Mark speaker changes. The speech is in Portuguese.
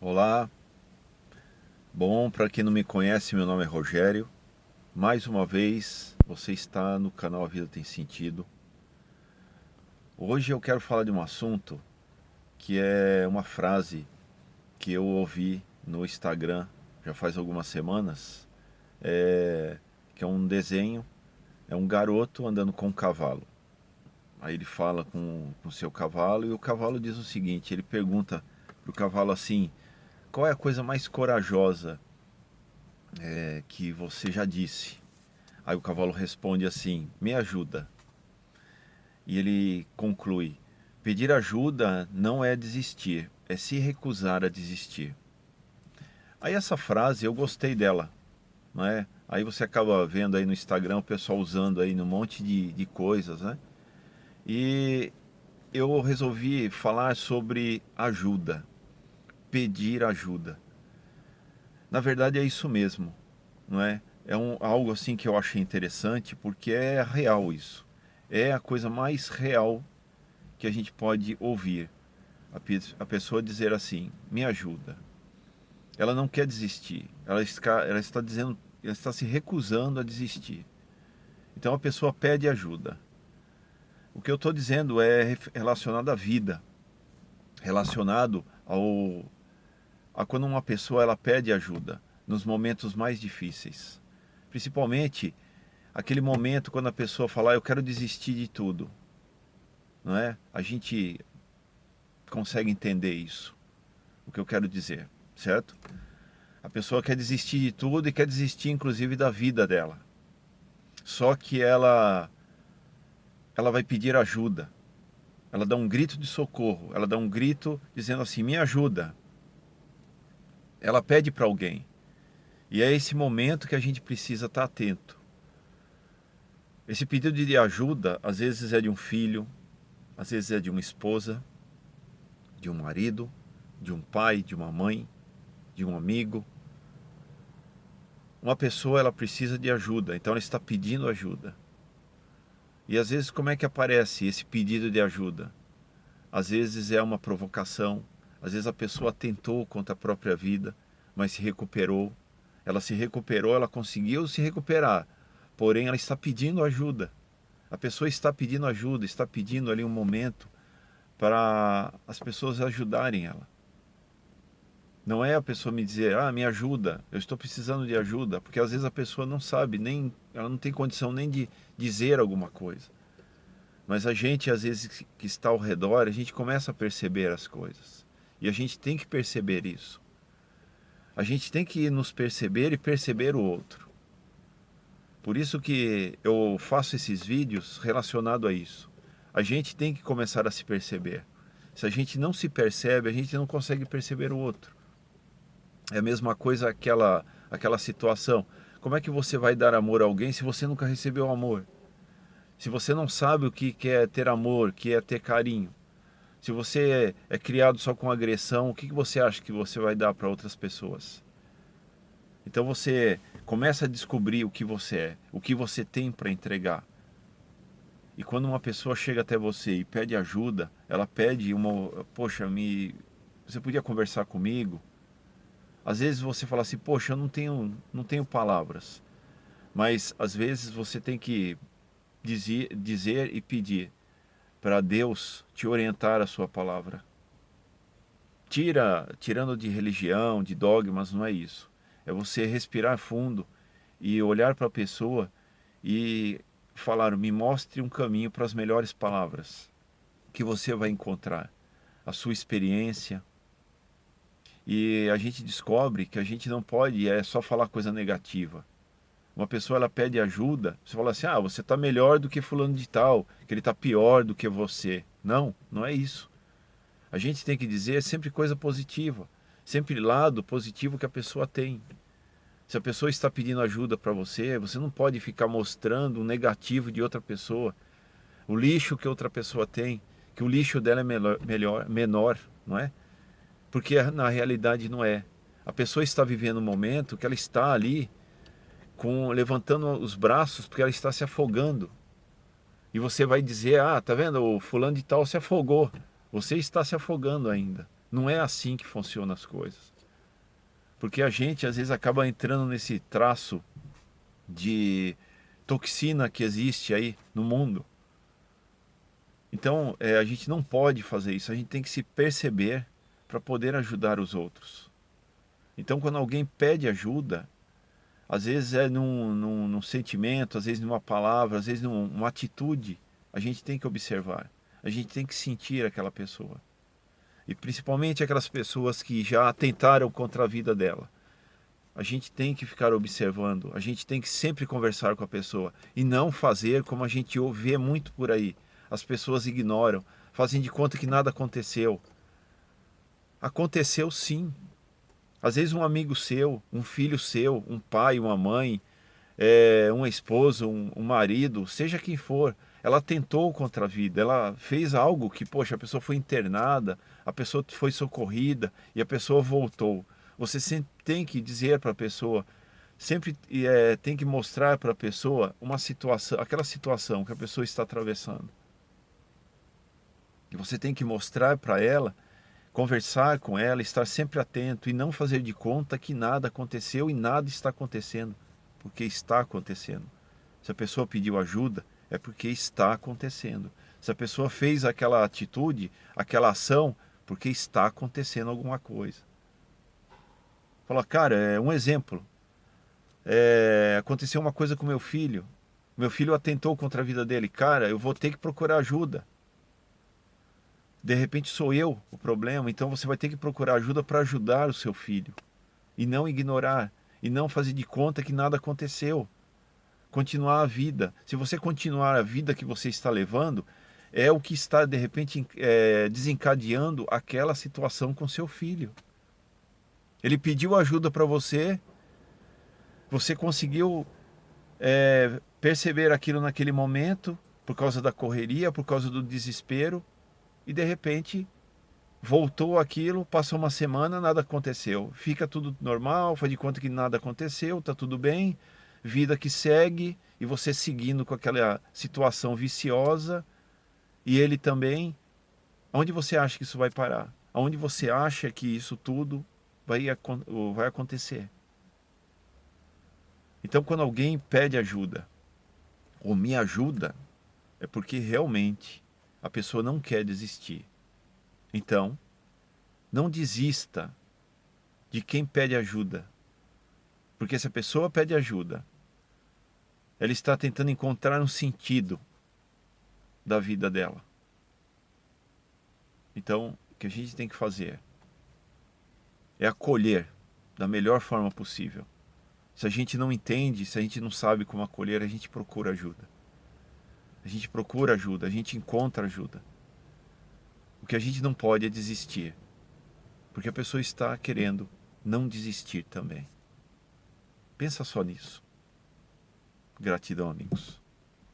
Speaker 1: Olá, bom, para quem não me conhece, meu nome é Rogério. Mais uma vez, você está no canal A Vida Tem Sentido. Hoje eu quero falar de um assunto que é uma frase que eu ouvi no Instagram já faz algumas semanas, que é um desenho, é um garoto andando com um cavalo. Aí ele fala com o seu cavalo e o cavalo diz o seguinte, ele pergunta pro cavalo assim, qual é a coisa mais corajosa que você já disse? Aí o cavalo responde assim: me ajuda. E ele conclui: pedir ajuda não é desistir, é se recusar a desistir. Aí essa frase eu gostei dela, não é? Aí você acaba vendo aí no Instagram o pessoal usando aí num monte de coisas, né? E eu resolvi falar sobre ajuda, pedir ajuda. Na verdade é isso mesmo, não é? Algo assim que eu achei interessante porque é real isso. É a coisa mais real que a gente pode ouvir. A pessoa dizer assim, me ajuda. Ela não quer desistir. Ela está dizendo, ela está se recusando a desistir. Então a pessoa pede ajuda. O que eu estou dizendo é relacionado à vida, relacionado a quando uma pessoa ela pede ajuda nos momentos mais difíceis. Principalmente aquele momento quando a pessoa fala, eu quero desistir de tudo, não é? A gente consegue entender isso, o que eu quero dizer, certo? A pessoa quer desistir de tudo e quer desistir inclusive da vida dela. Só que ela vai pedir ajuda. Ela dá um grito de socorro, ela dá um grito dizendo assim: "Me ajuda". Ela pede para alguém. E é esse momento que a gente precisa estar atento. Esse pedido de ajuda, às vezes é de um filho, às vezes é de uma esposa, de um marido, de um pai, de uma mãe, de um amigo. Uma pessoa ela precisa de ajuda, então ela está pedindo ajuda. E às vezes como é que aparece esse pedido de ajuda? Às vezes é uma provocação, às vezes a pessoa tentou contra a própria vida, mas se recuperou. Ela se recuperou, ela conseguiu se recuperar, porém ela está pedindo ajuda. A pessoa está pedindo ajuda, está pedindo ali um momento para as pessoas ajudarem ela. Não é a pessoa me dizer, ah, me ajuda, eu estou precisando de ajuda, porque às vezes a pessoa não sabe, nem, ela não tem condição nem de dizer alguma coisa. Mas a gente, às vezes, que está ao redor, a gente começa a perceber as coisas. E a gente tem que perceber isso. A gente tem que nos perceber e perceber o outro. Por isso que eu faço esses vídeos relacionados a isso. A gente tem que começar a se perceber. Se a gente não se percebe, a gente não consegue perceber o outro. É a mesma coisa aquela situação. Como é que você vai dar amor a alguém se você nunca recebeu amor? Se você não sabe o que é ter amor, o que é ter carinho? Se você é criado só com agressão, o que você acha que você vai dar para outras pessoas? Então você começa a descobrir o que você é, o que você tem para entregar. E quando uma pessoa chega até você e pede ajuda, ela pede uma, poxa, você podia conversar comigo? Às vezes você fala assim, poxa, eu não tenho palavras. Mas às vezes você tem que dizer e pedir para Deus te orientar a sua palavra. Tirando de religião, de dogmas, não é isso. É você respirar fundo e olhar para a pessoa e falar, me mostre um caminho para as melhores palavras que você vai encontrar, a sua experiência. E a gente descobre que a gente não pode só falar coisa negativa. Uma pessoa ela pede ajuda, você fala assim, ah, você está melhor do que fulano de tal, que ele está pior do que você. Não, não é isso. A gente tem que dizer sempre coisa positiva, sempre lado positivo que a pessoa tem. Se a pessoa está pedindo ajuda para você, você não pode ficar mostrando o negativo de outra pessoa, o lixo que outra pessoa tem, que o lixo dela é menor, não é? Porque na realidade não é. A pessoa está vivendo um momento que ela está ali levantando os braços porque ela está se afogando. E você vai dizer, ah, tá vendo, o fulano de tal se afogou. Você está se afogando ainda. Não é assim que funcionam as coisas. Porque a gente às vezes acaba entrando nesse traço de toxina que existe aí no mundo. Então, a gente não pode fazer isso, a gente tem que se perceber para poder ajudar os outros. Então, quando alguém pede ajuda, às vezes é num sentimento, às vezes numa palavra, às vezes numa atitude, a gente tem que observar, a gente tem que sentir aquela pessoa. E principalmente aquelas pessoas que já atentaram contra a vida dela. A gente tem que ficar observando, a gente tem que sempre conversar com a pessoa e não fazer como a gente vê muito por aí. As pessoas ignoram, fazem de conta que nada aconteceu. Aconteceu sim. Às vezes um amigo seu, um filho seu, um pai, uma mãe, uma esposa, um marido, seja quem for, ela tentou contra a vida, ela fez algo que, poxa, a pessoa foi internada, a pessoa foi socorrida e a pessoa voltou. Você sempre tem que dizer para a pessoa, sempre tem que mostrar para a pessoa uma situação, aquela situação que a pessoa está atravessando. E você tem que mostrar para ela, conversar com ela, estar sempre atento e não fazer de conta que nada aconteceu e nada está acontecendo, porque está acontecendo. Se a pessoa pediu ajuda, é porque está acontecendo. Se a pessoa fez aquela atitude, aquela ação, porque está acontecendo alguma coisa. Fala, cara, um exemplo. Aconteceu uma coisa com meu filho. Meu filho atentou contra a vida dele. Cara, eu vou ter que procurar ajuda. De repente sou eu o problema, então você vai ter que procurar ajuda para ajudar o seu filho. E não ignorar. E não fazer de conta que nada aconteceu. Continuar a vida. Se você continuar a vida que você está levando, é o que está, de repente, desencadeando aquela situação com seu filho. Ele pediu ajuda para você, você conseguiu perceber aquilo naquele momento, por causa da correria, por causa do desespero, e de repente voltou aquilo, passou uma semana, nada aconteceu. Fica tudo normal, faz de conta que nada aconteceu, está tudo bem, vida que segue, e você seguindo com aquela situação viciosa, e ele também. Onde você acha que isso vai parar? Aonde você acha que isso tudo vai acontecer? Então, quando alguém pede ajuda, ou me ajuda, é porque realmente a pessoa não quer desistir. Então, não desista de quem pede ajuda. Porque se a pessoa pede ajuda, ela está tentando encontrar um sentido da vida dela. Então, o que a gente tem que fazer é acolher da melhor forma possível. Se a gente não entende, se a gente não sabe como acolher, a gente procura ajuda. A gente procura ajuda, a gente encontra ajuda. O que a gente não pode é desistir. Porque a pessoa está querendo não desistir também. Pensa só nisso. Gratidão, amigos.